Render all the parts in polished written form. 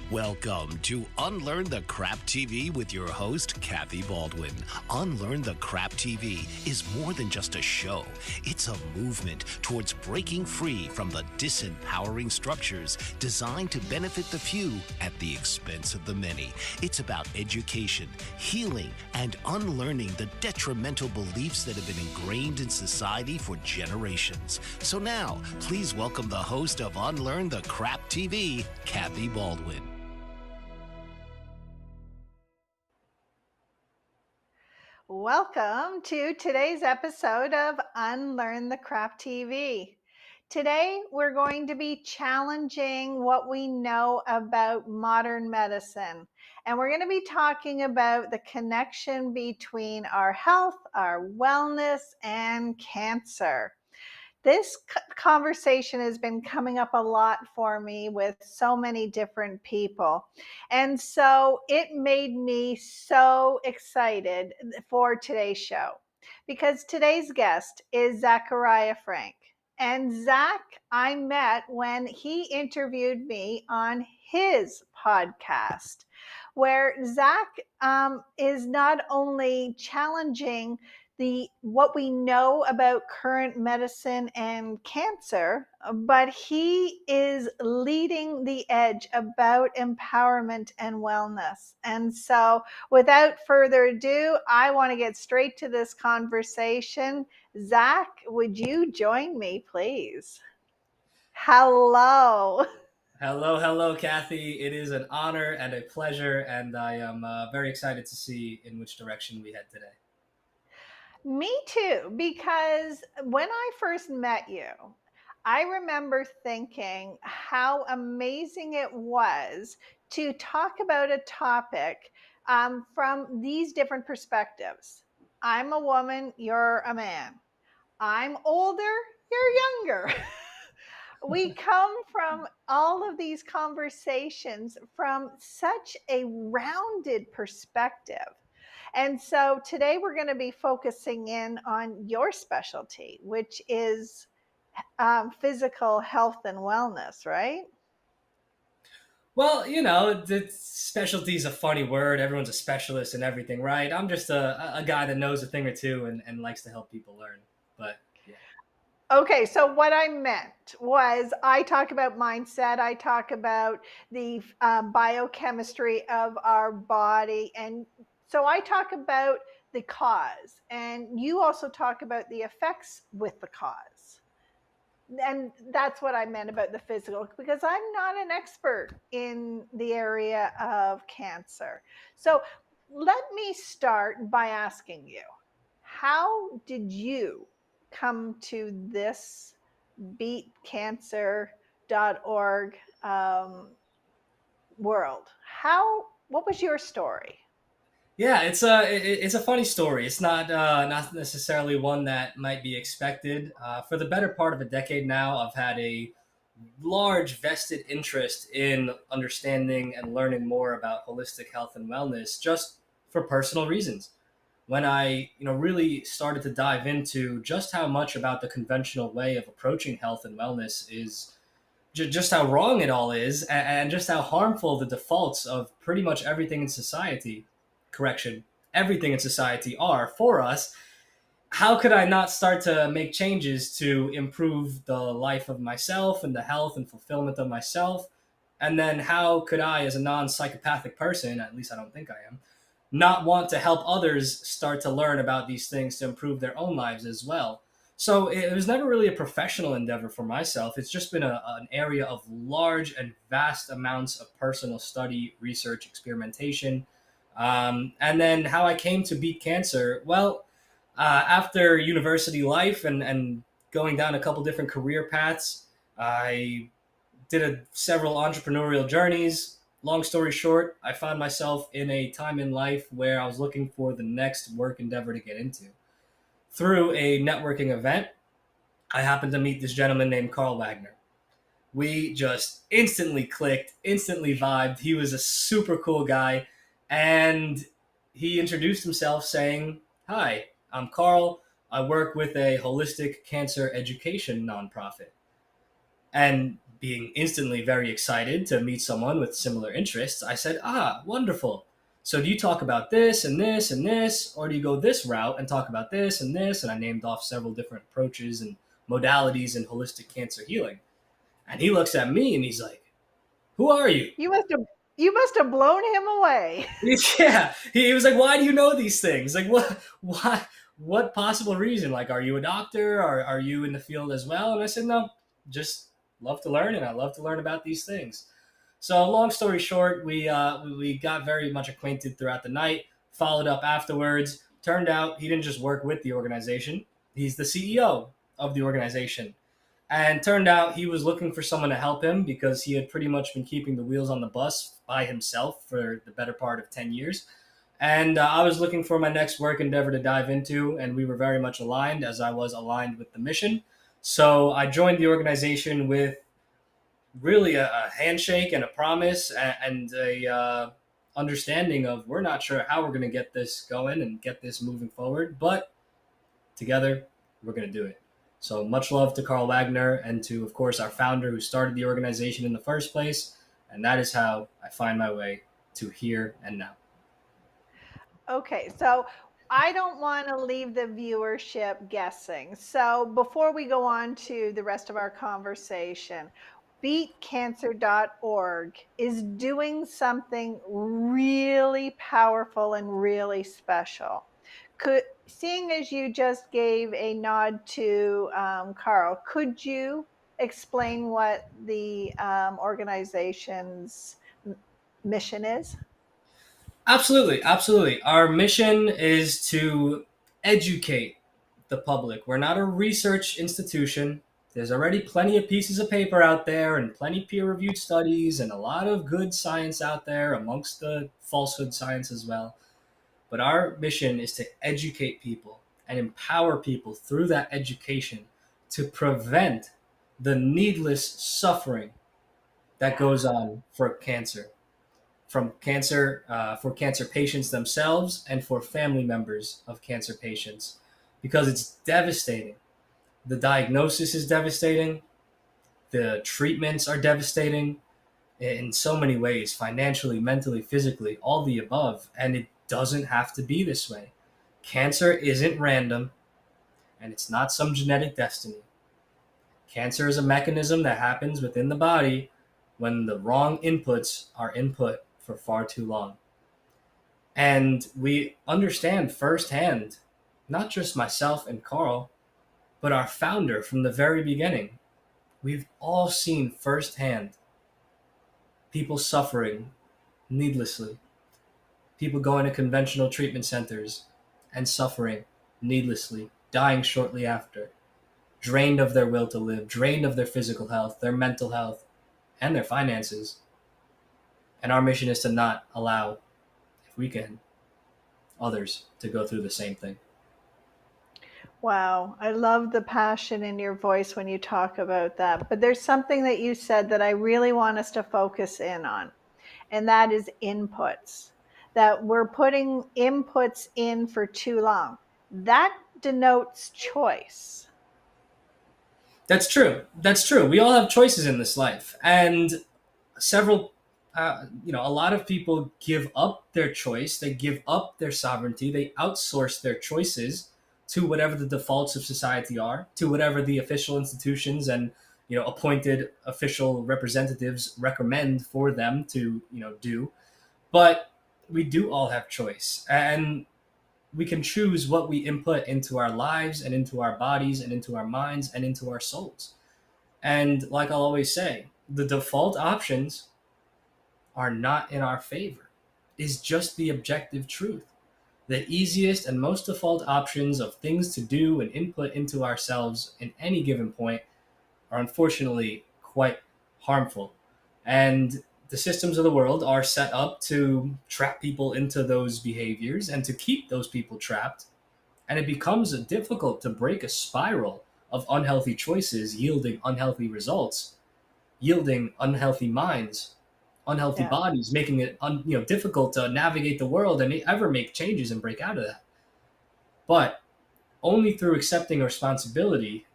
Welcome to Unlearn the Crap TV with your host, Kathy Baldwin. Unlearn the Crap TV is more than just a show. It's a movement towards breaking free from the disempowering structures designed to benefit the few at the expense of the many. It's about education, healing, and unlearning the detrimental beliefs that have been ingrained in society for generations. So now, please welcome the host of Unlearn the Crap TV, Kathy Baldwin. Welcome to today's episode of Unlearn the Crap TV. Today, we're going to be challenging what we know about modern medicine. And we're going to be talking about the connection between our health, our wellness, and cancer. This conversation has been coming up a lot for me with so many different people. And so it made me so excited for today's show because today's guest is Zachariah Frank. And Zach, I met when he interviewed me on his podcast, where Zach is not only challenging what we know about current medicine and cancer, but he is leading the edge about empowerment and wellness. And so without further ado, I want to get straight to this conversation. Zach, would you join me, please? Hello. Hello, Kathy. It is an honor and a pleasure, and I am very excited to see in which direction we head today. Me too, because when I first met you, I remember thinking how amazing it was to talk about a topic from these different perspectives. I'm a woman, you're a man. I'm older, you're younger. We come from all of these conversations from such a rounded perspective. And so today we're going to be focusing in on your specialty, which is physical health and wellness, right? Well, the specialty is a funny word. Everyone's a specialist in everything, right? I'm just a guy that knows a thing or two and likes to help people learn. But yeah. Okay, so what I meant was I talk about mindset, I talk about the biochemistry of our body. And so I talk about the cause, and you also talk about the effects with the cause. And that's what I meant about the physical, because I'm not an expert in the area of cancer. So let me start by asking you, how did you come to this beatcancer.org world? What was your story? Yeah, it's a funny story. It's not necessarily one that might be expected. For the better part of a decade now, I've had a large vested interest in understanding and learning more about holistic health and wellness, just for personal reasons. When I really started to dive into just how much about the conventional way of approaching health and wellness is just how wrong it all is, and just how harmful the defaults of pretty much everything in society, correction, everything in society are for us, how could I not start to make changes to improve the life of myself and the health and fulfillment of myself? And then how could I, as a non-psychopathic person, at least I don't think I am, not want to help others start to learn about these things to improve their own lives as well? So it was never really a professional endeavor for myself. It's just been an area of large and vast amounts of personal study, research, experimentation. And then how I came to beat cancer. Well, after university life and going down a couple different career paths, I did several entrepreneurial journeys. Long story short, I found myself in a time in life where I was looking for the next work endeavor to get into. Through a networking event, I happened to meet this gentleman named Carl Wagner. We just instantly clicked, instantly vibed. He was a super cool guy. And he introduced himself saying, "Hi, I'm Carl. I work with a holistic cancer education nonprofit." And being instantly very excited to meet someone with similar interests, I said, "Ah, wonderful. So do you talk about this and this and this, or do you go this route and talk about this and this?" And I named off several different approaches and modalities in holistic cancer healing. And he looks at me and he's like, "Who are you?" You must have you must have blown him away. Yeah, he was like, "Why do you know these things? Like, what possible reason? Like, are you a doctor? Are you in the field as well?" And I said, "No, just love to learn, and I love to learn about these things." So, long story short, we got very much acquainted throughout the night. Followed up afterwards. Turned out he didn't just work with the organization; he's the CEO of the organization. And turned out he was looking for someone to help him because he had pretty much been keeping the wheels on the bus by himself for the better part of 10 years. And I was looking for my next work endeavor to dive into, and we were very much aligned as I was aligned with the mission. So I joined the organization with really a handshake and a promise and a understanding of we're not sure how we're going to get this going and get this moving forward, but together we're going to do it. So much love to Carl Wagner and to, of course, our founder who started the organization in the first place. And that is how I find my way to here and now. Okay, so I don't want to leave the viewership guessing. So before we go on to the rest of our conversation, beatcancer.org is doing something really powerful and really special. Seeing as you just gave a nod to Carl, could you explain what the organization's mission is? Absolutely, absolutely. Our mission is to educate the public. We're not a research institution. There's already plenty of pieces of paper out there and plenty peer reviewed studies and a lot of good science out there amongst the falsehood science as well. But our mission is to educate people and empower people through that education to prevent the needless suffering that goes on for cancer, from cancer for cancer patients themselves and for family members of cancer patients, because it's devastating. The diagnosis is devastating. The treatments are devastating in so many ways, financially, mentally, physically, all the above. And it doesn't have to be this way. Cancer isn't random, and it's not some genetic destiny. Cancer is a mechanism that happens within the body when the wrong inputs are input for far too long. And we understand firsthand, not just myself and Carl, but our founder from the very beginning. We've all seen firsthand people suffering needlessly, people going to conventional treatment centers and suffering needlessly, dying shortly after, drained of their will to live, drained of their physical health, their mental health, and their finances. And our mission is to not allow, if we can, others to go through the same thing. Wow, I love the passion in your voice when you talk about that. But there's something that you said that I really want us to focus in on, and that is inputs. That we're putting inputs in for too long. That denotes choice. That's true. That's true. We all have choices in this life, and several, a lot of people give up their choice. They give up their sovereignty. They outsource their choices to whatever the defaults of society are, to whatever the official institutions and appointed official representatives recommend for them to do. But we do all have choice, and we can choose what we input into our lives and into our bodies and into our minds and into our souls. And like I'll always say, the default options are not in our favor, is just the objective truth. The easiest and most default options of things to do and input into ourselves in any given point are unfortunately quite harmful. And the systems of the world are set up to trap people into those behaviors and to keep those people trapped. And it becomes difficult to break a spiral of unhealthy choices yielding unhealthy results, yielding unhealthy minds, unhealthy Yeah. bodies, making it difficult to navigate the world and ever make changes and break out of that. But only through accepting responsibility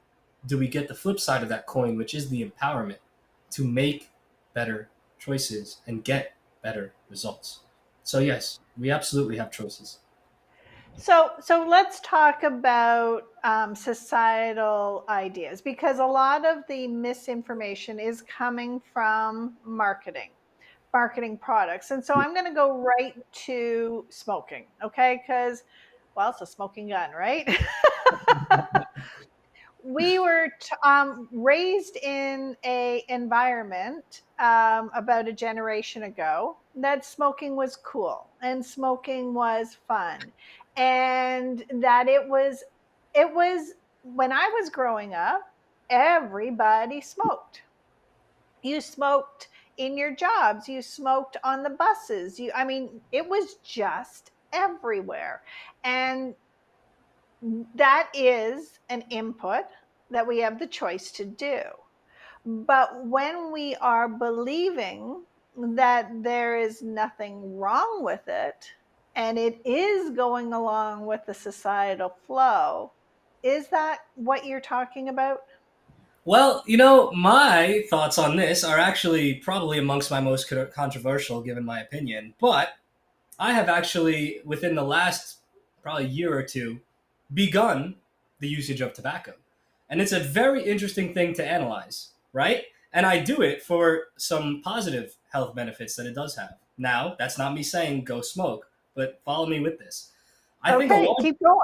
do we get the flip side of that coin, which is the empowerment. to make better choices and get better results. So yes, we absolutely have choices. So let's talk about societal ideas, because a lot of the misinformation is coming from marketing products. And so I'm going to go right to smoking, okay? Because, well, it's a smoking gun, right? We were raised in a environment about a generation ago that smoking was cool and smoking was fun, and that it was when I was growing up, everybody smoked. You smoked in your jobs, you smoked on the buses, I mean, it was just everywhere. And that is an input that we have the choice to do. But when we are believing that there is nothing wrong with it and it is going along with the societal flow, is that what you're talking about? Well, my thoughts on this are actually probably amongst my most controversial given my opinion, but I have actually, within the last probably year or two, begun the usage of tobacco. And it's a very interesting thing to analyze, right? And I do it for some positive health benefits that it does have. Now, that's not me saying go smoke, but follow me with this. I think Okay, keep going.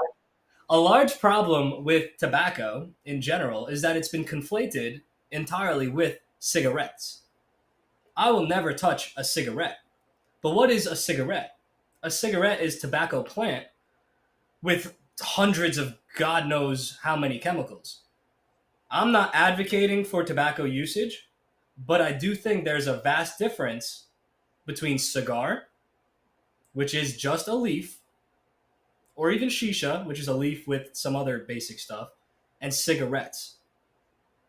a large problem with tobacco in general is that it's been conflated entirely with cigarettes. I will never touch a cigarette. But what is a cigarette? A cigarette is tobacco plant with hundreds of God knows how many chemicals. I'm not advocating for tobacco usage, but I do think there's a vast difference between cigar, which is just a leaf, or even shisha, which is a leaf with some other basic stuff, and cigarettes.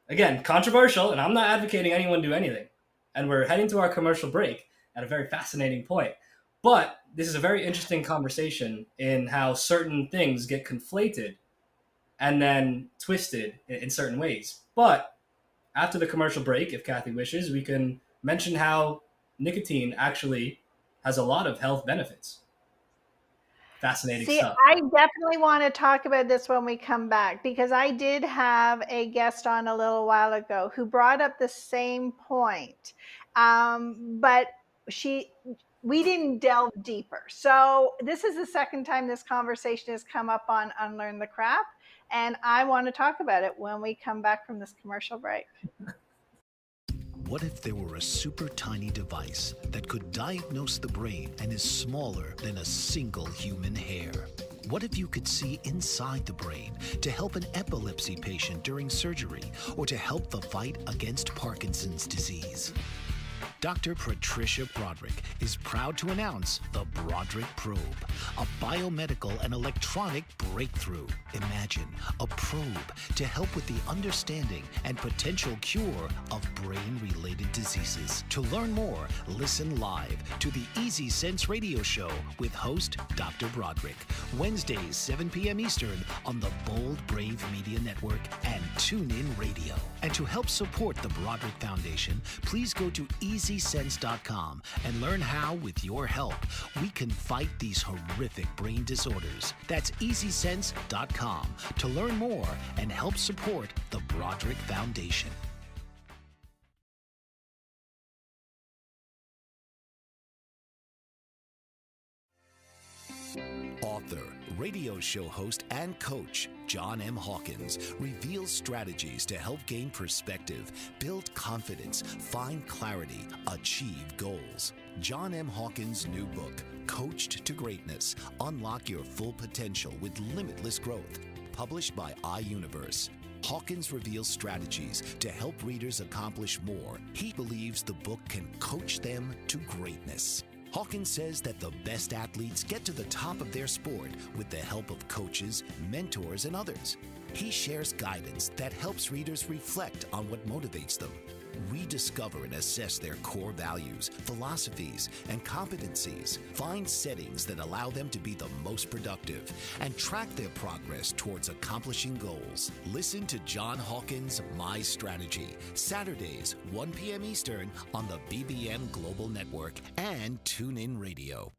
Again, controversial, and I'm not advocating anyone do anything. And we're heading to our commercial break at a very fascinating point. But this is a very interesting conversation in how certain things get conflated and then twisted in certain ways. But after the commercial break, if Kathy wishes, we can mention how nicotine actually has a lot of health benefits. Fascinating See, stuff. I definitely want to talk about this when we come back, because I did have a guest on a little while ago who brought up the same point. But she we didn't delve deeper. So this is the second time this conversation has come up on Unlearn the Crap, and I want to talk about it when we come back from this commercial break. What if there were a super tiny device that could diagnose the brain and is smaller than a single human hair? What if you could see inside the brain to help an epilepsy patient during surgery or to help the fight against Parkinson's disease? Dr. Patricia Broderick is proud to announce the Broderick Probe, a biomedical and electronic breakthrough. Imagine a probe to help with the understanding and potential cure of brain-related diseases. To learn more, listen live to the Easy Sense radio show with host Dr. Broderick, Wednesdays 7 p.m. Eastern on the Bold Brave Media Network and TuneIn Radio. And to help support the Broderick Foundation, please go to EasySense.com and learn how, with your help, we can fight these horrific brain disorders. That's EasySense.com to learn more and help support the Broderick Foundation. Author, radio show host, and coach John M. Hawkins reveals strategies to help gain perspective, build confidence, find clarity, achieve goals. John M. Hawkins' new book, Coached to Greatness, Unlock Your Full Potential with Limitless Growth, published by iUniverse. Hawkins reveals strategies to help readers accomplish more. He believes the book can coach them to greatness. Hawkins says that the best athletes get to the top of their sport with the help of coaches, mentors, and others. He shares guidance that helps readers reflect on what motivates them. We discover and assess their core values, philosophies, and competencies, find settings that allow them to be the most productive, and track their progress towards accomplishing goals. Listen to John Hawkins' My Strategy, Saturdays, 1 p.m. Eastern on the BBM Global Network and TuneIn Radio.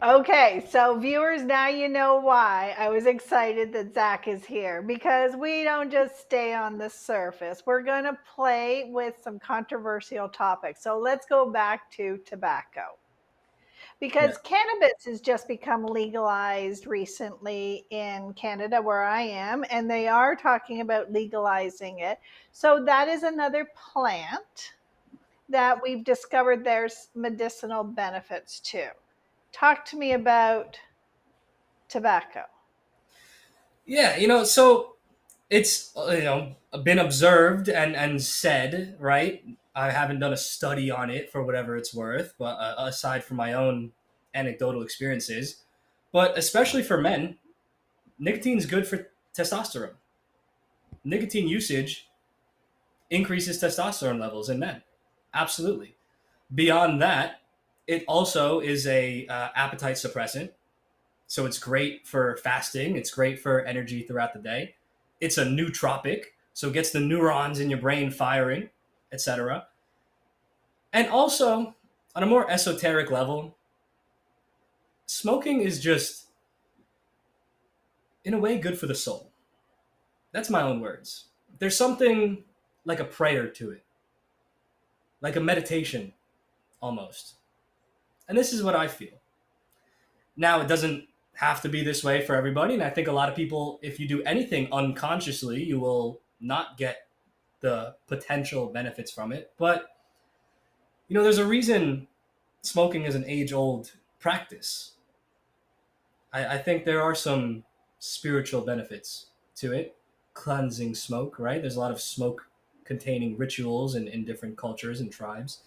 Okay, so viewers, now you know why I was excited that Zach is here, because we don't just stay on the surface. We're going to play with some controversial topics. So let's go back to tobacco, Yeah. because cannabis has just become legalized recently in Canada, where I am, and they are talking about legalizing it. So that is another plant that we've discovered there's medicinal benefits to. Talk to me about tobacco. Yeah, so it's been observed and said, right? I haven't done a study on it for whatever it's worth, but aside from my own anecdotal experiences, but especially for men, nicotine's good for testosterone. Nicotine usage increases testosterone levels in men. Absolutely. Beyond that, it also is a appetite suppressant. So it's great for fasting. It's great for energy throughout the day. It's a nootropic, so it gets the neurons in your brain firing, etc. And also, on a more esoteric level, smoking is just, in a way, good for the soul. That's my own words. There's something like a prayer to it, like a meditation almost. And this is what I feel. Now, it doesn't have to be this way for everybody. And I think a lot of people, if you do anything unconsciously, you will not get the potential benefits from it. But, there's a reason smoking is an age old practice. I think there are some spiritual benefits to it. Cleansing smoke, right? There's a lot of smoke containing rituals in different cultures and tribes.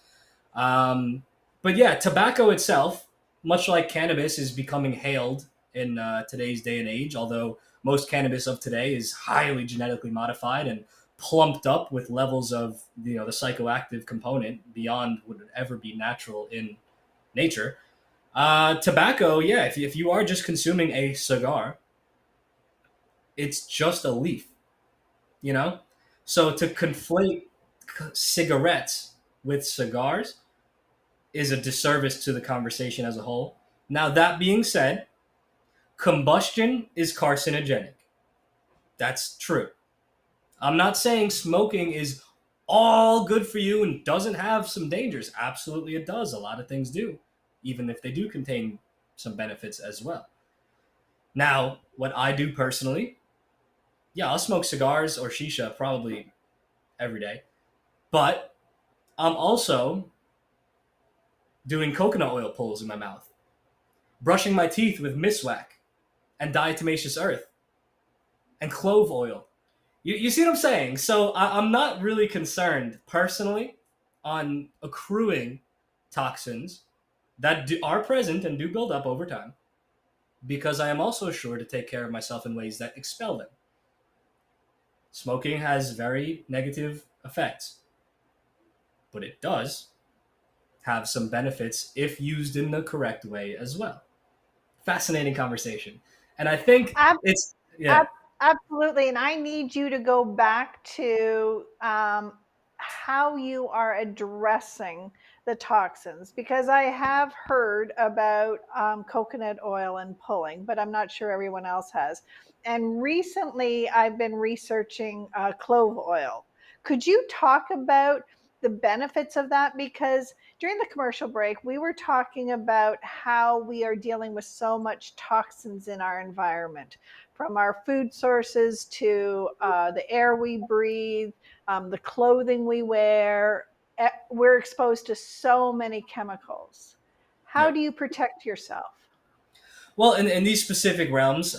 Um, but yeah, tobacco itself, much like cannabis, is becoming hailed in today's day and age. Although most cannabis of today is highly genetically modified and plumped up with levels of the psychoactive component beyond what would ever be natural in nature. Tobacco, yeah, if you are just consuming a cigar, it's just a leaf, you know. So to conflate cigarettes with cigars is a disservice to the conversation as a whole. Now, that being said, combustion is carcinogenic. That's true. I'm not saying smoking is all good for you and doesn't have some dangers. Absolutely, it does. A lot of things do, even if they do contain some benefits as well. Now, what I do personally, yeah, I'll smoke cigars or shisha probably every day, but I'm also doing coconut oil pulls in my mouth, brushing my teeth with miswak and diatomaceous earth and clove oil. You see what I'm saying? So I'm not really concerned personally on accruing toxins that are present and do build up over time, because I am also sure to take care of myself in ways that expel them. Smoking has very negative effects, but it does have some benefits if used in the correct way as well. Fascinating conversation. And I think Ab- it's, yeah. ab- Absolutely. And I need you to go back to how you are addressing the toxins, because I have heard about coconut oil and pulling, but I'm not sure everyone else has. And recently I've been researching clove oil. Could you talk about the benefits of that? Because during the commercial break, we were talking about how we are dealing with so much toxins in our environment, from our food sources to the air we breathe, the clothing we wear. We're exposed to so many chemicals. How Yep. do you protect yourself? Well, in these specific realms,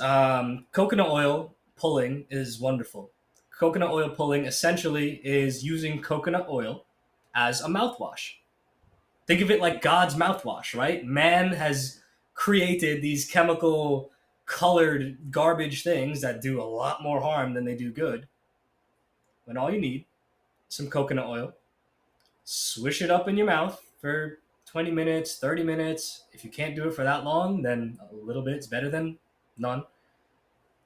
coconut oil pulling is wonderful. Coconut oil pulling essentially is using coconut oil as a mouthwash. Think of it like God's mouthwash, right? Man has created these chemical colored garbage things that do a lot more harm than they do good. When all you need, some coconut oil, swish it up in your mouth for 20 minutes, 30 minutes. If you can't do it for that long, then a little bit is better than none.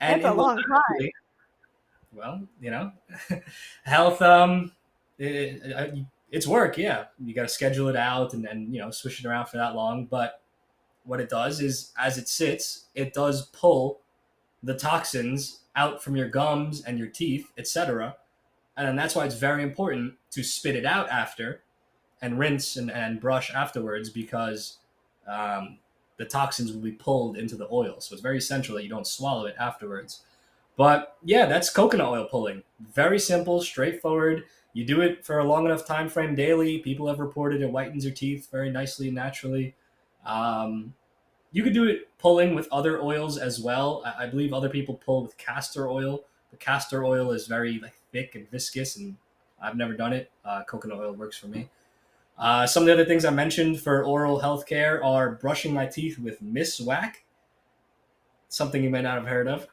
And That's a it will long time. actually, well, health, it's work, yeah. You got to schedule it out and swish it around for that long. But what it does is, as it sits, it does pull the toxins out from your gums and your teeth, etc. And then that's why it's very important to spit it out after and rinse and brush afterwards, because um, the toxins will be pulled into the oil. So it's very essential that you don't swallow it afterwards. But yeah, that's coconut oil pulling. Very simple, straightforward. You do it for a long enough time frame daily. People have reported it whitens your teeth very nicely and naturally. Um, you could do it pulling with other oils as well. I believe other people pull with castor oil. The castor oil is very like thick and viscous, and I've never done it. Coconut oil works for me. Some of the other things I mentioned for oral health care are brushing my teeth with Miswak, something you may not have heard of.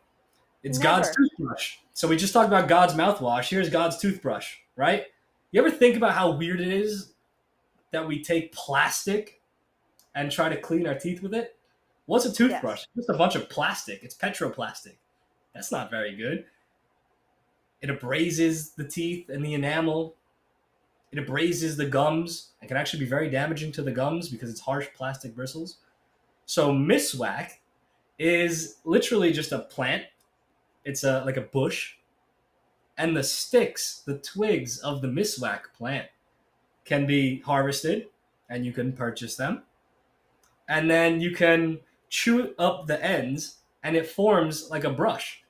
It's God's Never. toothbrush. So we just talked about God's mouthwash. Here's God's toothbrush, right? You ever think about how weird it is that we take plastic and try to clean our teeth with it? What's a toothbrush? Yes. Just a bunch of plastic. It's petroplastic. That's not very good. It abrases the teeth and the enamel. It abrases the gums and can actually be very damaging to the gums because it's harsh plastic bristles. So miswak is literally just a plant. It's like a bush, and the sticks, the twigs of the miswak plant can be harvested, and you can purchase them, and then you can chew up the ends, and it forms like a brush,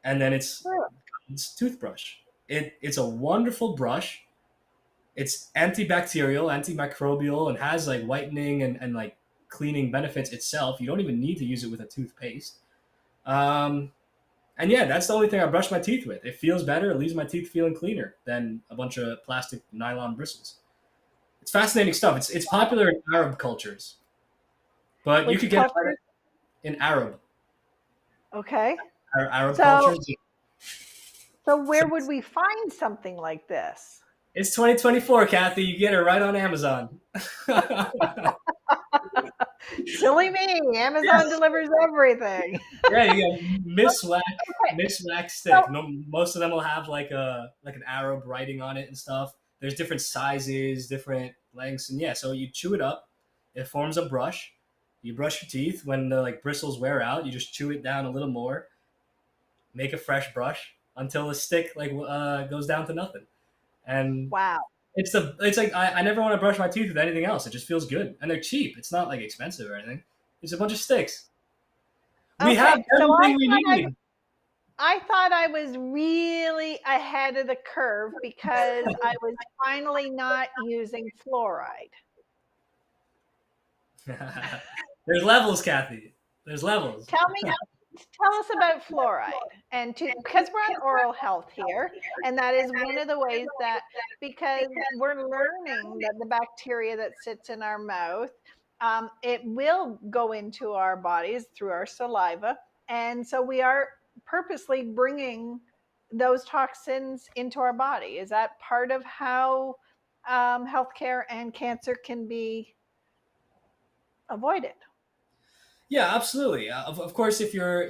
and then it's toothbrush. It's a wonderful brush. It's antibacterial, antimicrobial, and has like whitening and like cleaning benefits itself. You don't even need to use it with a toothpaste. Um, and yeah, that's the only thing I brush my teeth with. It feels better. It leaves my teeth feeling cleaner than a bunch of plastic nylon bristles. It's fascinating stuff. It's popular in Arab cultures, but you Which could get it culture? in Arab Okay. Arab So, cultures. so So where would we find something like this? it's 2024, Kathy. You get it right on Amazon. Silly me. Amazon delivers everything. Yeah, you got Okay. miswak So, stick. No, most of them will have like an Arab writing on it and stuff. There's different sizes, different lengths, and yeah. So you chew it up. It forms a brush. You brush your teeth. When the like bristles wear out, you just chew it down a little more. Make a fresh brush until the stick like goes down to nothing. And wow. it's like I never want to brush my teeth with anything else. It just feels good, and they're cheap. It's not like expensive or anything. It's a bunch of sticks. We have Okay. So everything we need. I thought I was really ahead of the curve because I was finally not using fluoride. There's levels, Kathy. There's levels. Tell me, tell us about fluoride, and to because we're on oral health here, and that is one of the ways that, because we're learning that the bacteria that sits in our mouth, it will go into our bodies through our saliva, and so we are purposely bringing those toxins into our body. Is that part of how healthcare and cancer can be avoided? Yeah, absolutely. Of course, if you're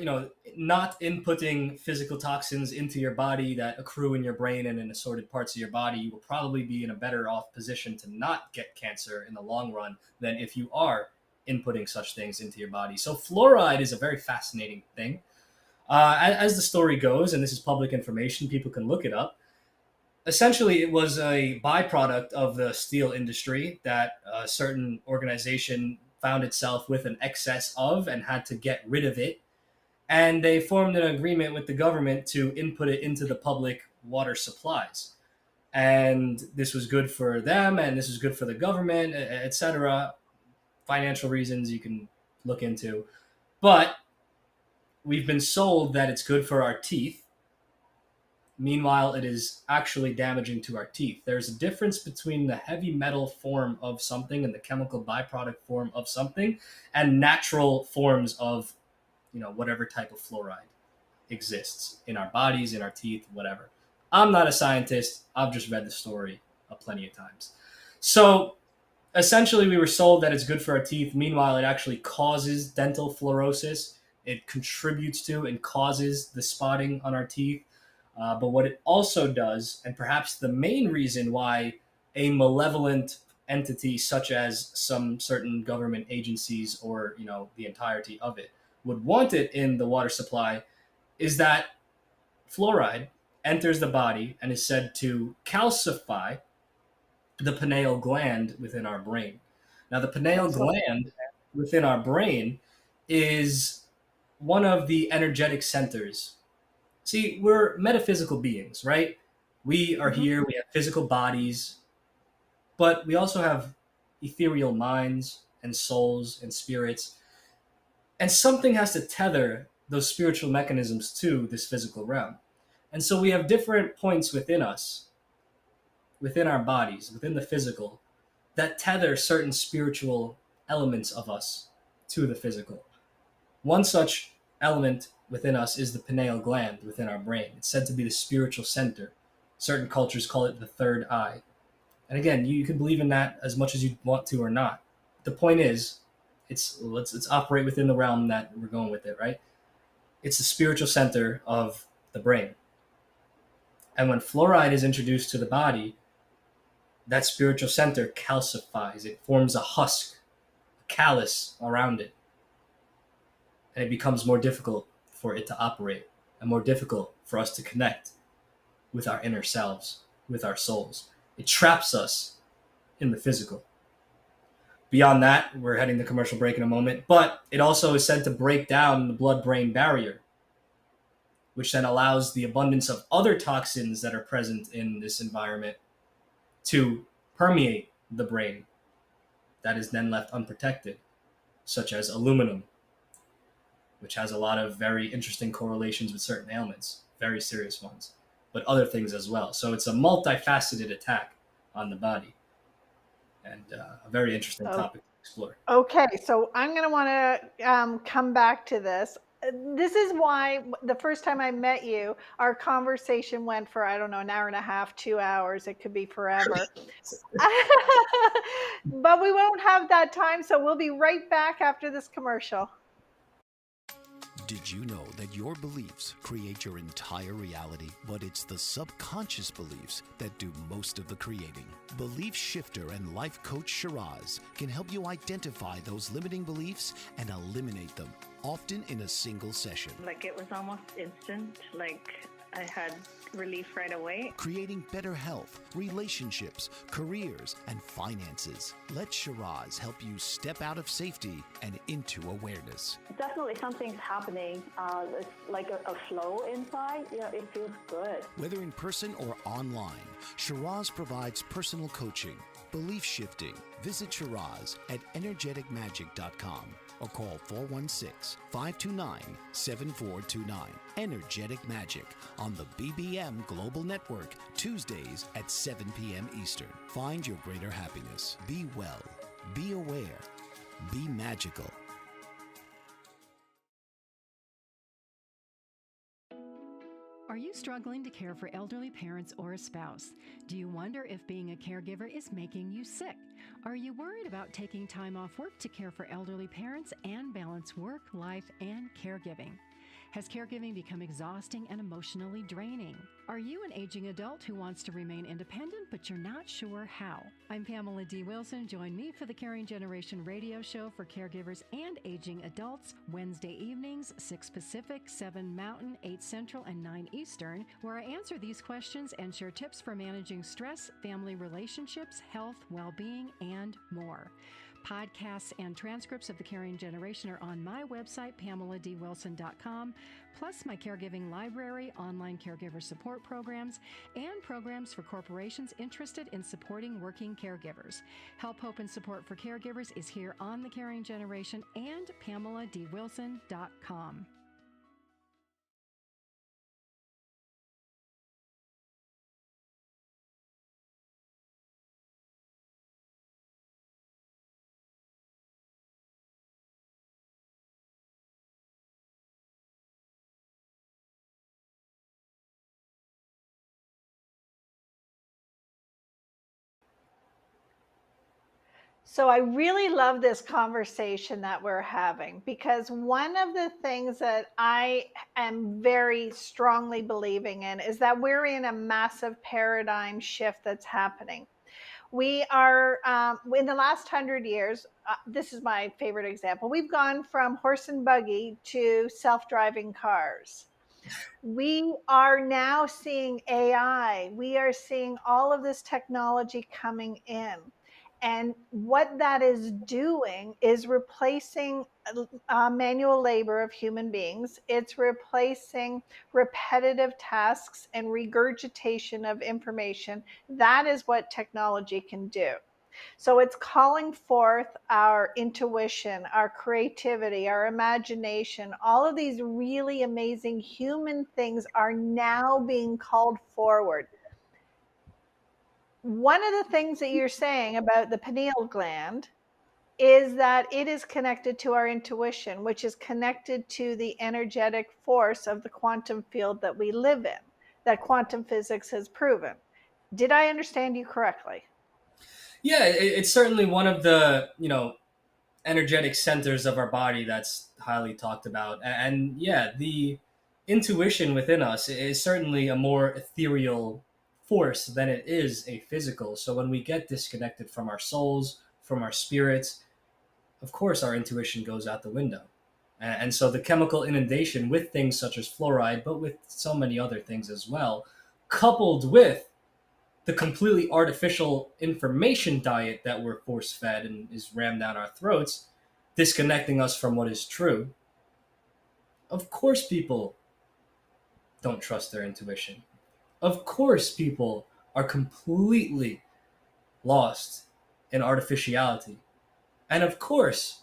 not inputting physical toxins into your body that accrue in your brain and in assorted parts of your body, you will probably be in a better off position to not get cancer in the long run than if you are inputting such things into your body. So fluoride is a very fascinating thing. As the story goes, and this is public information, people can look it up. Essentially, it was a byproduct of the steel industry that a certain organization found itself with an excess of and had to get rid of it. And they formed an agreement with the government to input it into the public water supplies. And this was good for them, and this was good for the government, etc. Financial reasons you can look into. But we've been sold that it's good for our teeth. Meanwhile, it is actually damaging to our teeth. There's a difference between the heavy metal form of something and the chemical byproduct form of something and natural forms of, whatever type of fluoride exists in our bodies, in our teeth, whatever. I'm not a scientist. I've just read the story plenty of times. So essentially, we were sold that it's good for our teeth. Meanwhile, it actually causes dental fluorosis. It contributes to and causes the spotting on our teeth. But what it also does, and perhaps the main reason why a malevolent entity such as some certain government agencies or the entirety of it would want it in the water supply, is that fluoride enters the body and is said to calcify the pineal gland within our brain. Now, the pineal gland within our brain is one of the energetic centers. See, we're metaphysical beings, right? We are here, we have physical bodies, but we also have ethereal minds and souls and spirits. And something has to tether those spiritual mechanisms to this physical realm. And so we have different points within us, within our bodies, within the physical, that tether certain spiritual elements of us to the physical. One such element within us is the pineal gland within our brain. It's said to be the spiritual center. Certain cultures call it the third eye. And again, you can believe in that as much as you want to or not. The point is, let's operate within the realm that we're going with it, right? It's the spiritual center of the brain. And when fluoride is introduced to the body, that spiritual center calcifies. It forms a husk, a callus around it. And it becomes more difficult for it to operate and more difficult for us to connect with our inner selves, with our souls. It traps us in the physical. Beyond that, we're heading to commercial break in a moment, but it also is said to break down the blood-brain barrier, which then allows the abundance of other toxins that are present in this environment to permeate the brain that is then left unprotected, such as aluminum, which has a lot of very interesting correlations with certain ailments, very serious ones, but other things as well. So it's a multifaceted attack on the body, and a very interesting topic to explore. Okay, so I'm going to want to come back to this. This is why the first time I met you, our conversation went for, I don't know, an hour and a half, 2 hours. It could be forever. But we won't have that time, so we'll be right back after this commercial. Did you know that your beliefs create your entire reality, but it's the subconscious beliefs that do most of the creating? Belief shifter and life coach Shiraz can help you identify those limiting beliefs and eliminate them, often in a single session. Like, it was almost instant. Like, I had relief right away. Creating better health, relationships, careers, and finances. Let Shiraz help you step out of safety and into awareness. Definitely something's happening. It's like a flow inside. It feels good. Whether in person or online, Shiraz provides personal coaching, belief shifting. Visit Shiraz at energeticmagic.com or call 416-529-7429. Energetic Magic on the BBM Global Network, Tuesdays at 7 p.m. Eastern. Find your greater happiness. Be well. Be aware. Be magical. Are you struggling to care for elderly parents or a spouse? Do you wonder if being a caregiver is making you sick? Are you worried about taking time off work to care for elderly parents and balance work, life, and caregiving? Has caregiving become exhausting and emotionally draining? Are you an aging adult who wants to remain independent but you're not sure how? I'm Pamela D. Wilson. Join me for the Caring Generation radio show for caregivers and aging adults, Wednesday evenings, 6 Pacific, 7 Mountain, 8 Central, and 9 Eastern, where I answer these questions and share tips for managing stress, family relationships, health, well-being, and more. Podcasts and transcripts of the Caring Generation are on my website, PamelaDWilson.com, plus my caregiving library, online caregiver support programs, and programs for corporations interested in supporting working caregivers. Help, hope, and support for caregivers is here on the Caring Generation and PamelaDWilson.com. So I really love this conversation that we're having, because one of the things that I am very strongly believing in is that we're in a massive paradigm shift that's happening. We are, in the last 100 years, this is my favorite example. We've gone from horse and buggy to self-driving cars. We are now seeing AI. We are seeing all of this technology coming in. And what that is doing is replacing manual labor of human beings. It's replacing repetitive tasks and regurgitation of information. That is what technology can do. So it's calling forth our intuition, our creativity, our imagination. All of these really amazing human things are now being called forward. One of the things that you're saying about the pineal gland is that it is connected to our intuition, which is connected to the energetic force of the quantum field that we live in, that quantum physics has proven. Did I understand you correctly? Yeah, it's certainly one of the energetic centers of our body that's highly talked about, and yeah, the intuition within us is certainly a more ethereal force than it is a physical. So when we get disconnected from our souls, from our spirits, of course our intuition goes out the window. And so the chemical inundation with things such as fluoride, but with so many other things as well, coupled with the completely artificial information diet that we're force fed and is rammed down our throats, disconnecting us from what is true. Of course, people don't trust their intuition. Of course, people are completely lost in artificiality. And of course,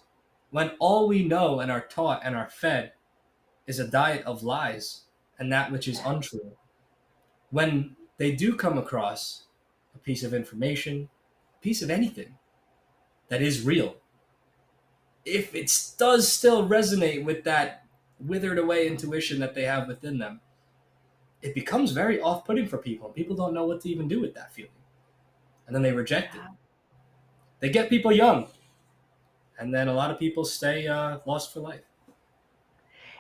when all we know and are taught and are fed is a diet of lies and that which is untrue, when they do come across a piece of information, a piece of anything that is real, if it does still resonate with that withered away intuition that they have within them, it becomes very off putting for people. People don't know what to even do with that feeling. And then they reject it. They get people young. And then a lot of people stay lost for life.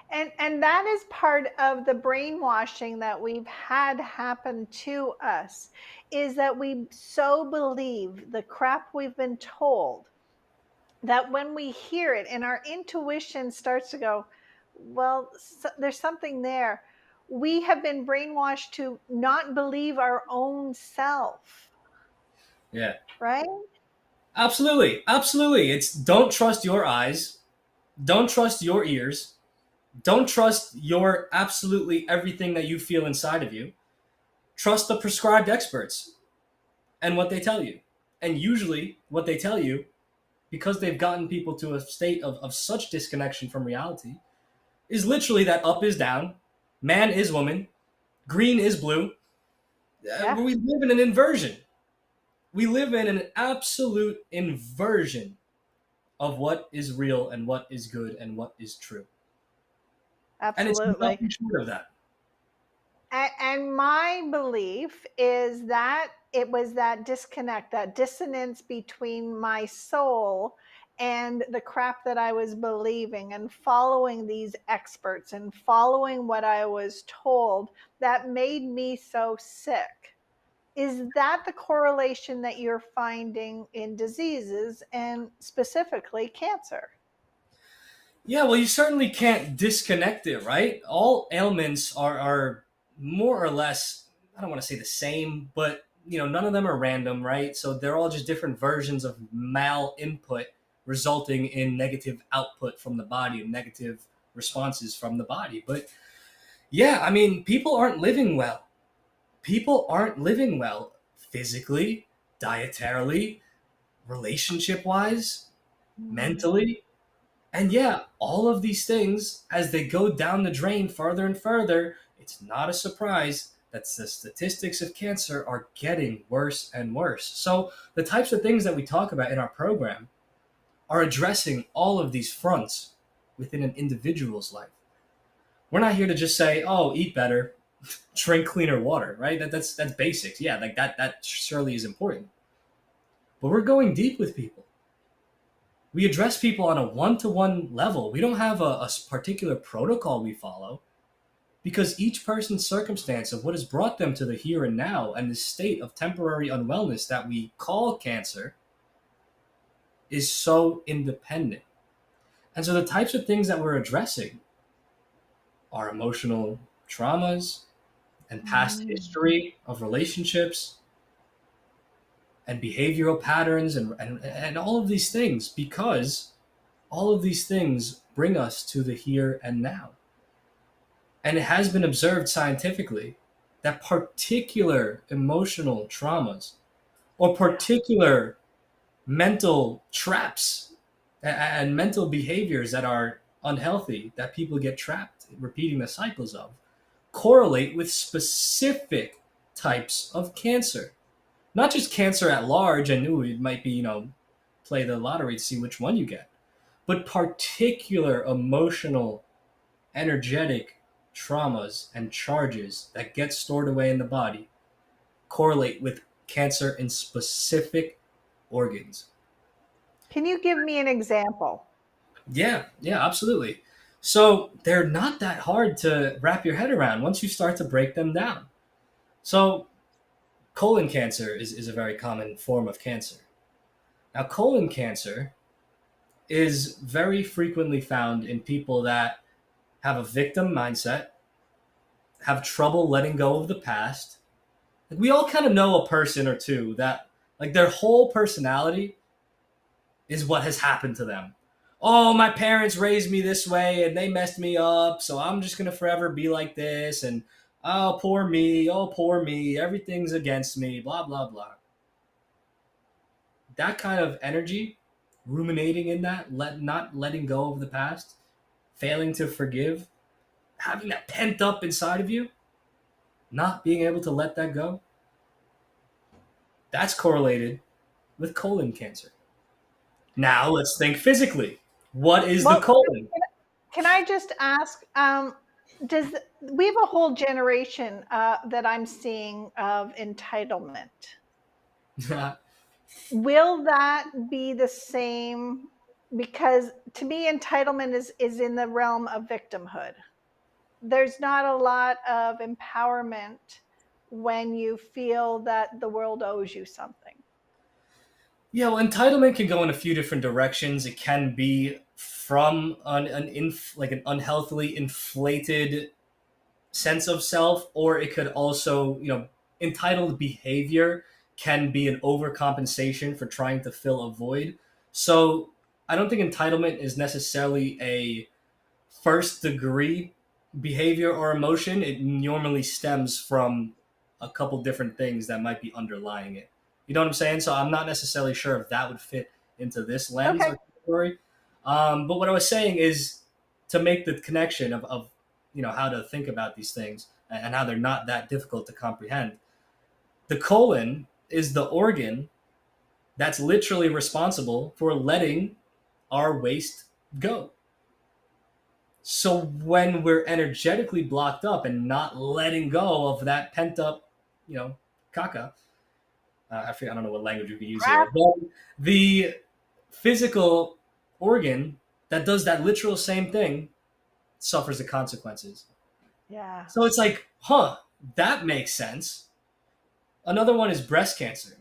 And that is part of the brainwashing that we've had happen to us, is that we so believe the crap we've been told that when we hear it and our intuition starts to go, well, there's something there, we have been brainwashed to not believe our own self, Yeah. right? Absolutely. Absolutely. It's don't trust your eyes. Don't trust your ears. Don't trust your absolutely everything that you feel inside of you. Trust the prescribed experts and what they tell you. And usually, what they tell you, because they've gotten people to a state of such disconnection from reality, is literally that up is down, man is woman, green is blue. Yeah, We live in an inversion. We live in an absolute inversion of what is real and what is good and what is true. And it's absolutely. nothing short of that. And my belief is that it was that disconnect, that dissonance between my soul and the crap that I was believing and following these experts and following what I was told that made me so sick. Is that the correlation that you're finding in diseases and specifically cancer? Yeah, well, you certainly can't disconnect it, right? All ailments are more or less, I don't want to say the same, but none of them are random, right? So they're all just different versions of mal input resulting in negative output from the body and negative responses from the body. But yeah, I mean, people aren't living well. People aren't living well physically, dietarily, relationship wise, mentally. And yeah, all of these things, as they go down the drain further and further, it's not a surprise that the statistics of cancer are getting worse and worse. So, the types of things that we talk about in our program are addressing all of these fronts within an individual's life. We're not here to just say, "Oh, eat better, drink cleaner water," right? That's basics. Yeah, like that surely is important. But we're going deep with people. We address people on a one-to-one level. We don't have a particular protocol we follow because each person's circumstance of what has brought them to the here and now and the state of temporary unwellness that we call cancer is so independent. And so the types of things that we're addressing are emotional traumas and past history of relationships and behavioral patterns and all of these things, because all of these things bring us to the here and now. And it has been observed scientifically that particular emotional traumas or particular mental traps and mental behaviors that are unhealthy, that people get trapped repeating the cycles of, correlate with specific types of cancer. Not just cancer at large, and it might be, play the lottery to see which one you get, but particular emotional, energetic traumas and charges that get stored away in the body correlate with cancer in specific organs. Can you give me an example? Yeah, absolutely. So they're not that hard to wrap your head around once you start to break them down. So colon cancer is a very common form of cancer. Now, colon cancer is very frequently found in people that have a victim mindset, have trouble letting go of the past. Like, we all kind of know a person or two that, like, their whole personality is what has happened to them. Oh, my parents raised me this way and they messed me up, so I'm just going to forever be like this. And oh, poor me, everything's against me, blah, blah, blah. That kind of energy, ruminating in that, not letting go of the past, failing to forgive, having that pent up inside of you, not being able to let that go, that's correlated with colon cancer. Now let's think physically. What is the Well, colon? can I just ask, does we have a whole generation that I'm seeing of entitlement. Will that be the same? Because to me, entitlement is in the realm of victimhood. There's not a lot of empowerment when you feel that the world owes you something. Yeah, well, entitlement can go in a few different directions. It can be from like an unhealthily inflated sense of self, or it could also, entitled behavior can be an overcompensation for trying to fill a void. So I don't think entitlement is necessarily a first degree behavior or emotion. It normally stems from a couple different things that might be underlying it. You know what I'm saying? So I'm not necessarily sure if that would fit into this lens Okay. or category. But what I was saying is to make the connection of how to think about these things and how they're not that difficult to comprehend. The colon is the organ that's literally responsible for letting our waste go. So when we're energetically blocked up and not letting go of that pent up, caca, I don't know what language we could use here, Crap. but the physical organ that does that literal same thing suffers the consequences. Yeah. So it's like, that makes sense. Another one is breast cancer.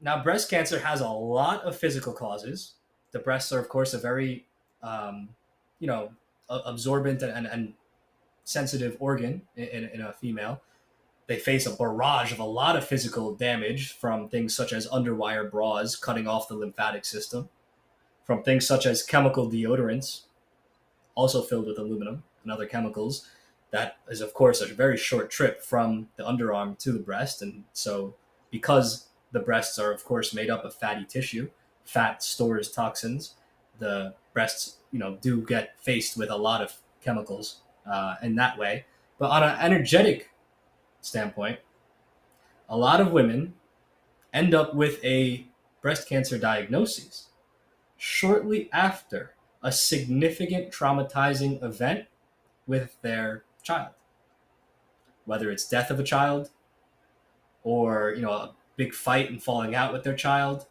Now, breast cancer has a lot of physical causes. The breasts are, of course, a very, um, you know, absorbent and sensitive organ in a female. They face a barrage of a lot of physical damage from things such as underwire bras cutting off the lymphatic system, from things such as chemical deodorants, also filled with aluminum and other chemicals. That is, of course, a very short trip from the underarm to the breast. And so, because the breasts are, of course, made up of fatty tissue, fat stores toxins, the breasts, do get faced with a lot of chemicals in that way. But on an energetic standpoint, a lot of women end up with a breast cancer diagnosis shortly after a significant traumatizing event with their child, whether it's death of a child or a big fight and falling out with their child,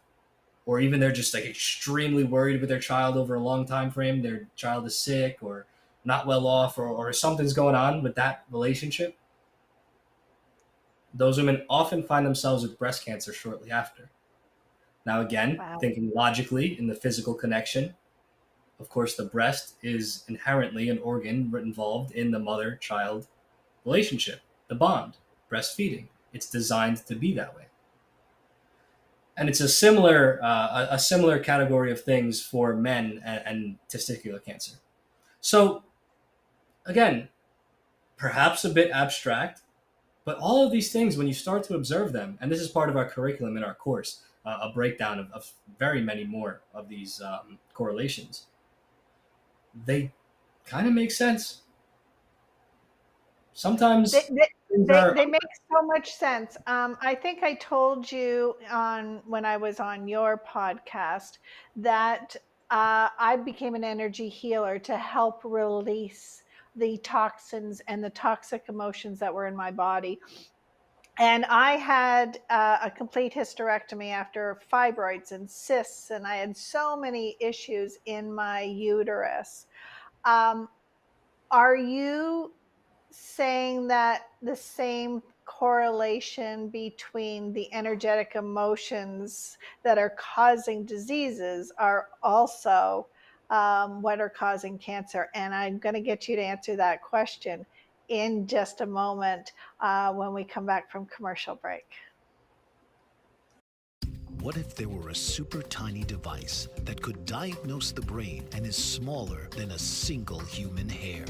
or even they're just like extremely worried with their child over a long time frame. Their child is sick or not well off, or something's going on with that relationship. Those women often find themselves with breast cancer shortly after. Now, again, Wow. thinking logically in the physical connection, of course, the breast is inherently an organ involved in the mother-child relationship, the bond, breastfeeding. It's designed to be that way. And it's a similar category of things for men and testicular cancer. So, again, perhaps a bit abstract, but all of these things, when you start to observe them, and this is part of our curriculum in our course, a breakdown of very many more of these correlations, they kind of make sense. Sometimes They, they, things they, are. they make so much sense. I think I told you when I was on your podcast that I became an energy healer to help release the toxins and the toxic emotions that were in my body. And I had a complete hysterectomy after fibroids and cysts, and I had so many issues in my uterus. Um, are you saying that the same correlation between the energetic emotions that are causing diseases are also what are causing cancer? And I'm going to get you to answer that question in just a moment when we come back from commercial break. What if there were a super tiny device that could diagnose the brain and is smaller than a single human hair?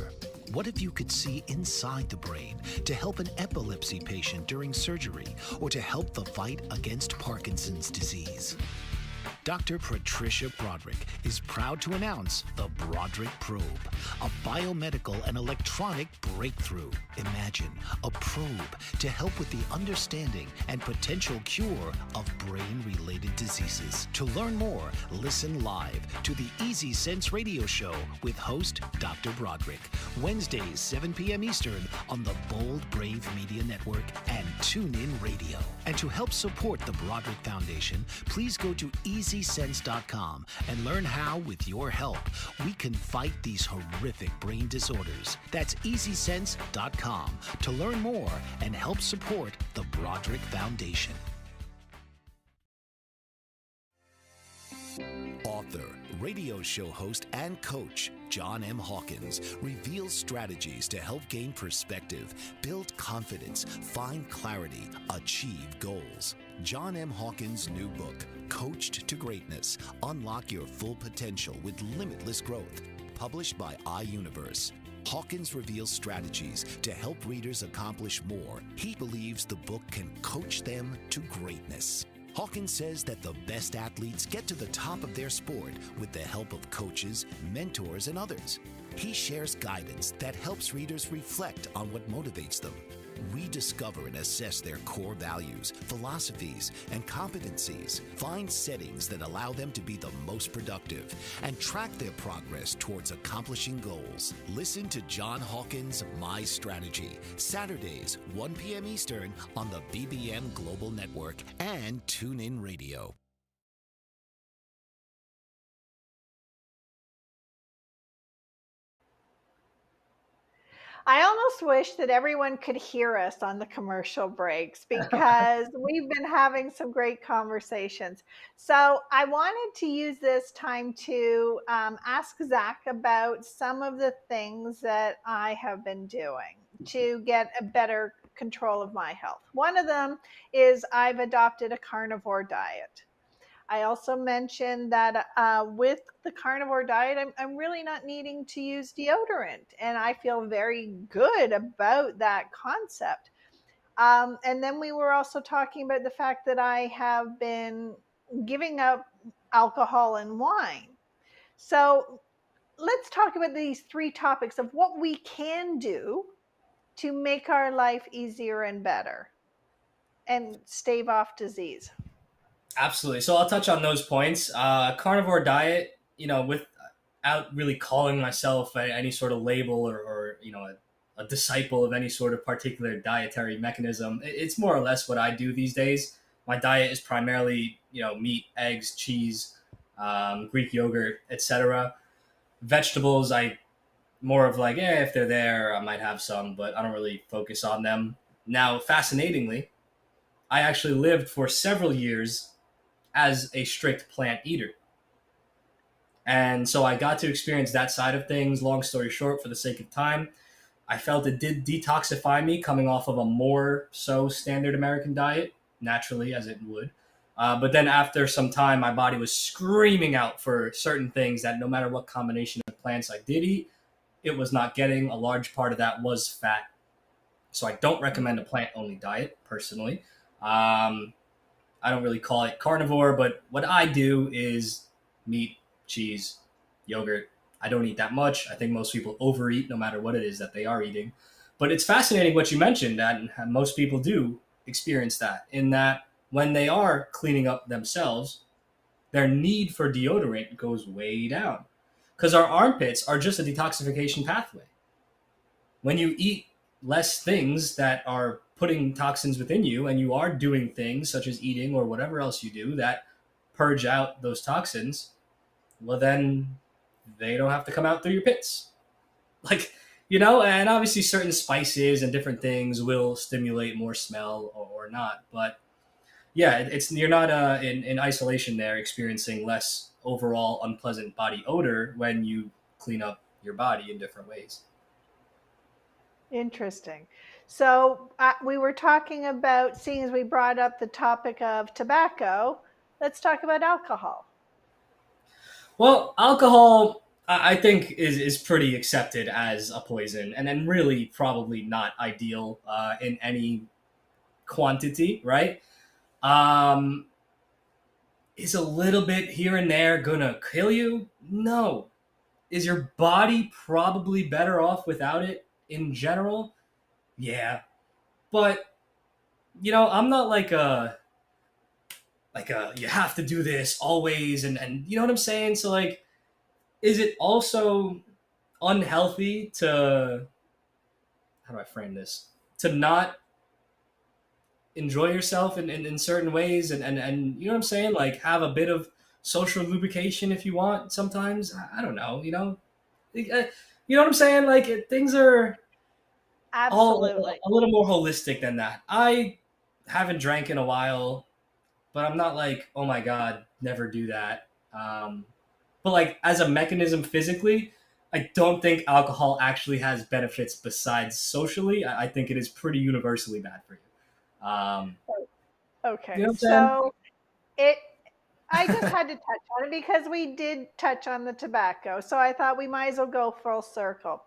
What if you could see inside the brain to help an epilepsy patient during surgery or to help the fight against Parkinson's disease? Dr. Patricia Broderick is proud to announce the Broderick Probe, a biomedical and electronic breakthrough. Imagine a probe to help with the understanding and potential cure of brain-related diseases. To learn more, listen live to the Easy Sense radio show with host Dr. Broderick, Wednesdays 7 p.m. Eastern on the Bold Brave Media Network and TuneIn Radio. And to help support the Broderick Foundation, please go to EasySense.com and learn how, with your help, we can fight these horrific brain disorders. That's EasySense.com to learn more and help support the Broderick Foundation. Author, radio show host, and coach John M. Hawkins reveals strategies to help gain perspective, build confidence, find clarity, achieve goals. John M. Hawkins' new book, Coached to Greatness, Unlock Your Full Potential with Limitless Growth, published by iUniverse. Hawkins reveals strategies to help readers accomplish more. He believes the book can coach them to greatness. Hawkins says that the best athletes get to the top of their sport with the help of coaches, mentors, and others. He shares guidance that helps readers reflect on what motivates them, rediscover and assess their core values, philosophies, and competencies, find settings that allow them to be the most productive, and track their progress towards accomplishing goals. Listen to John Hawkins' My Strategy, Saturdays, 1 p.m. Eastern on the BBM Global Network and TuneIn Radio. I almost wish that everyone could hear us on the commercial breaks because we've been having some great conversations. So, I wanted to use this time to ask Zach about some of the things that I have been doing to get a better control of my health. One of them is I've adopted a carnivore diet. I also mentioned that with the carnivore diet, I'm really not needing to use deodorant. And I feel very good about that concept. And then we were also talking about the fact that I have been giving up alcohol and wine. So let's talk about these three topics of what we can do to make our life easier and better and stave off disease. Absolutely. So I'll touch on those points. Carnivore diet, without really calling myself any sort of label or a disciple of any sort of particular dietary mechanism. It's more or less what I do these days. My diet is primarily, meat, eggs, cheese, Greek yogurt, etc. Vegetables, I more of like, if they're there, I might have some, but I don't really focus on them. Now, fascinatingly, I actually lived for several years as a strict plant eater. And so I got to experience that side of things. Long story short, for the sake of time, I felt it did detoxify me coming off of a more so standard American diet, naturally, as it would. But then after some time, my body was screaming out for certain things that no matter what combination of plants I did eat, it was not getting. A large part of that was fat. So I don't recommend a plant only diet personally. I don't really call it carnivore, but what I do is meat, cheese, yogurt. I don't eat that much. I think most people overeat no matter what it is that they are eating. But it's fascinating what you mentioned, that most people do experience that, in that when they are cleaning up themselves, their need for deodorant goes way down. Because our armpits are just a detoxification pathway. When you eat less things that are putting toxins within you, and you are doing things such as eating or whatever else you do that purge out those toxins, well, then they don't have to come out through your pits. Like, and obviously certain spices and different things will stimulate more smell or not. But yeah, it's you're not in isolation there experiencing less overall unpleasant body odor when you clean up your body in different ways. Interesting. So we were talking about, seeing as we brought up the topic of tobacco, let's talk about alcohol. Well, alcohol, I think, is pretty accepted as a poison, and then really probably not ideal in any quantity, right? Um, is a little bit here and there gonna kill you? No. Is your body probably better off without it in general? Yeah. But, I'm not like a you have to do this always, and you know what I'm saying? So like, is it also unhealthy to, how do I frame this? To not enjoy yourself in certain ways, and you know what I'm saying? Like, have a bit of social lubrication if you want sometimes. I don't know, you know what I'm saying? Like, things are all Absolutely. a little more holistic than that. I haven't drank in a while, but I'm not like, oh my God, never do that. But like, as a mechanism physically, I don't think alcohol actually has benefits besides socially. I think it is pretty universally bad for you. You Okay. know what I'm saying? So it, I just had to touch on it because we did touch on the tobacco. So I thought we might as well go full circle.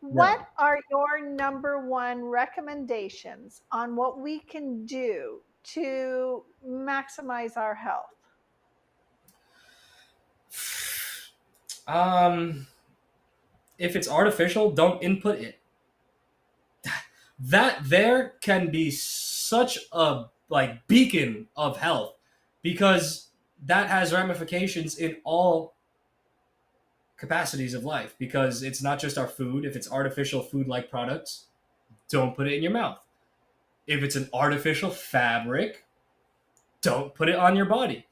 Yeah. What are your number one recommendations on what we can do to maximize our health? Um, if it's artificial, don't input it. That there can be such a like beacon of health, because that has ramifications in all capacities of life, because it's not just our food. If it's artificial food like products, don't put it in your mouth. If it's an artificial fabric, don't put it on your body,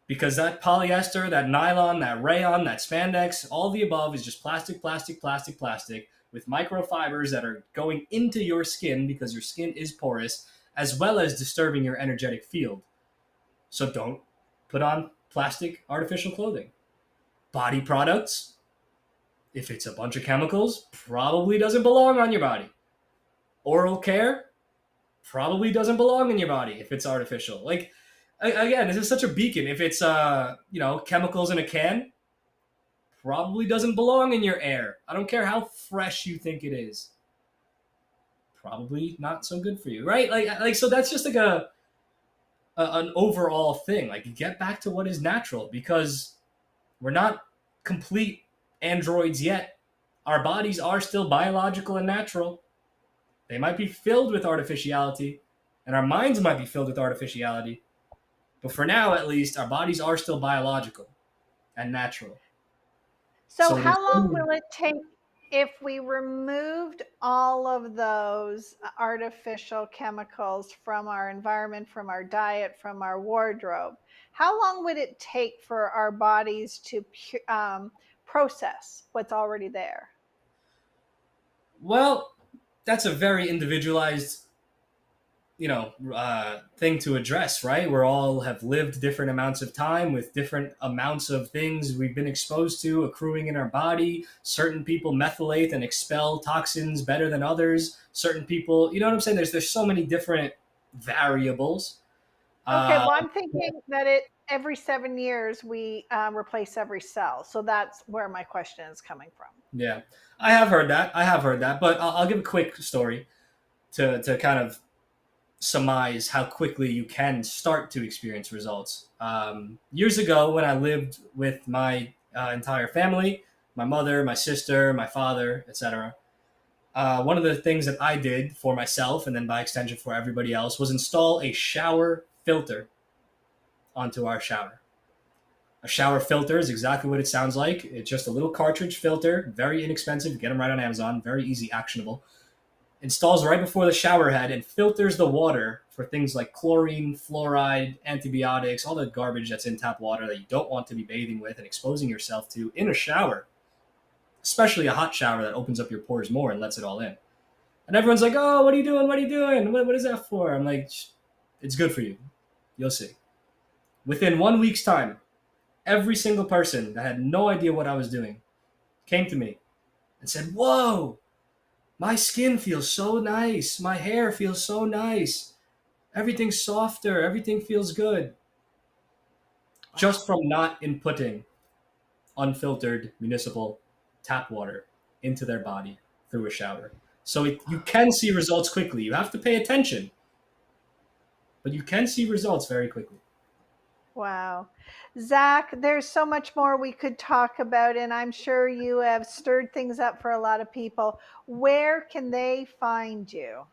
because that polyester, that nylon, that rayon, that spandex, all the above is just plastic, plastic, plastic, plastic, with microfibers that are going into your skin because your skin is porous, as well as disturbing your energetic field. So don't put on plastic artificial clothing. Body products, if it's a bunch of chemicals, probably doesn't belong on your body. Oral care probably doesn't belong in your body if it's artificial. Like, again, this is such a beacon. If it's chemicals in a can, probably doesn't belong in your air. I don't care how fresh you think it is. Probably not so good for you, right? Like so that's just like an overall thing. Like, get back to what is natural, because we're not complete androids yet. Our bodies are still biological and natural. They might be filled with artificiality, and our minds might be filled with artificiality. But for now, at least, our bodies are still biological and natural. So, So there's how long only- will it take if we removed all of those artificial chemicals from our environment, from our diet, from our wardrobe? How long would it take for our bodies to process what's already there? well, that's a very individualized, thing to address, right? We all have lived different amounts of time with different amounts of things we've been exposed to accruing in our body. Certain people methylate and expel toxins better than others. Certain people, you know what I'm saying? There's so many different variables. Okay, well, Uh, I'm thinking that every 7 years we replace every cell. So that's where my question is coming from. yeah, I have heard that. But I'll give a quick story to kind of surmise how quickly you can start to experience results. Years ago, when I lived with my entire family, my mother, my sister, my father, etc., one of the things that I did for myself, and then by extension for everybody else, was install a shower filter onto our shower. A shower filter is exactly what it sounds like. It's just a little cartridge filter, very inexpensive. You get them right on Amazon, very easy, actionable. Installs right before the shower head and filters the water for things like chlorine, fluoride, antibiotics, all the garbage that's in tap water that you don't want to be bathing with and exposing yourself to in a shower, especially a hot shower that opens up your pores more and lets it all in. And everyone's like, "Oh, what are you doing? What are you doing? What is that for?" I'm like, "It's good for you. You'll see." Within 1 week's time, every single person that had no idea what I was doing came to me and said, "Whoa, my skin feels so nice. My hair feels so nice. Everything's softer. Everything feels good." Just from not inputting unfiltered municipal tap water into their body through a shower. So you can see results quickly. You have to pay attention, but you can see results very quickly. Wow. Zach, there's so much more we could talk about, and I'm sure you have stirred things up for a lot of people. Where can they find you?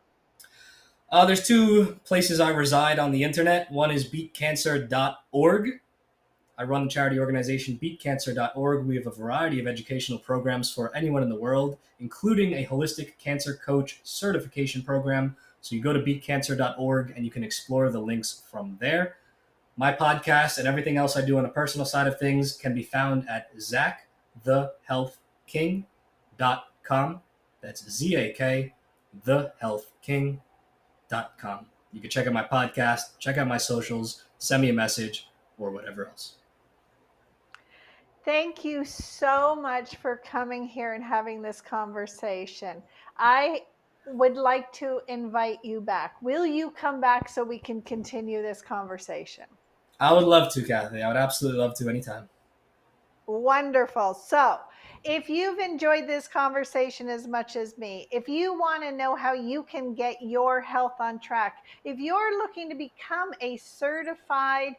There's two places I reside on the internet. One is beatcancer.org. I run the charity organization beatcancer.org. We have a variety of educational programs for anyone in the world, including a holistic cancer coach certification program. So you go to beatcancer.org and you can explore the links from there. My podcast and everything else I do on the personal side of things can be found at ZakTheHealthKing.com. That's ZAK, thehealthking.com. You can check out my podcast, check out my socials, send me a message, or whatever else. Thank you so much for coming here and having this conversation. I would like to invite you back. Will you come back so we can continue this conversation? I would love to, Kathy. I would absolutely love to anytime. Wonderful. So, if you've enjoyed this conversation as much as me, if you want to know how you can get your health on track, if you're looking to become a certified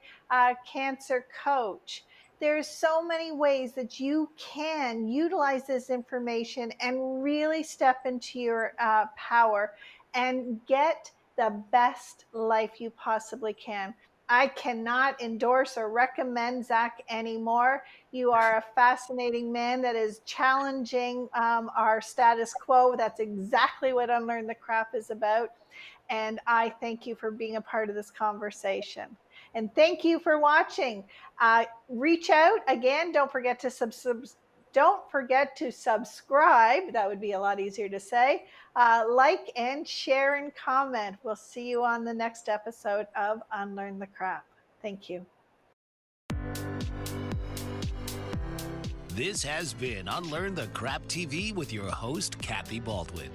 cancer coach, there's so many ways that you can utilize this information and really step into your power and get the best life you possibly can. I cannot endorse or recommend Zach anymore. You are a fascinating man that is challenging our status quo. That's exactly what Unlearn the Crap is about. And I thank you for being a part of this conversation. And thank you for watching. Reach out again. Don't forget to Don't forget to subscribe. That would be a lot easier to say. Like and share and comment. We'll see you on the next episode of Unlearn the Crap. Thank you. This has been Unlearn the Crap TV with your host, Kathy Baldwin.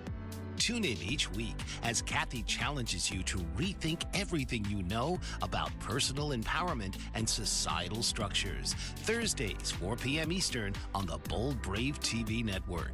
Tune in each week as Kathy challenges you to rethink everything you know about personal empowerment and societal structures. Thursdays, 4 p.m. Eastern on the Bold Brave TV network.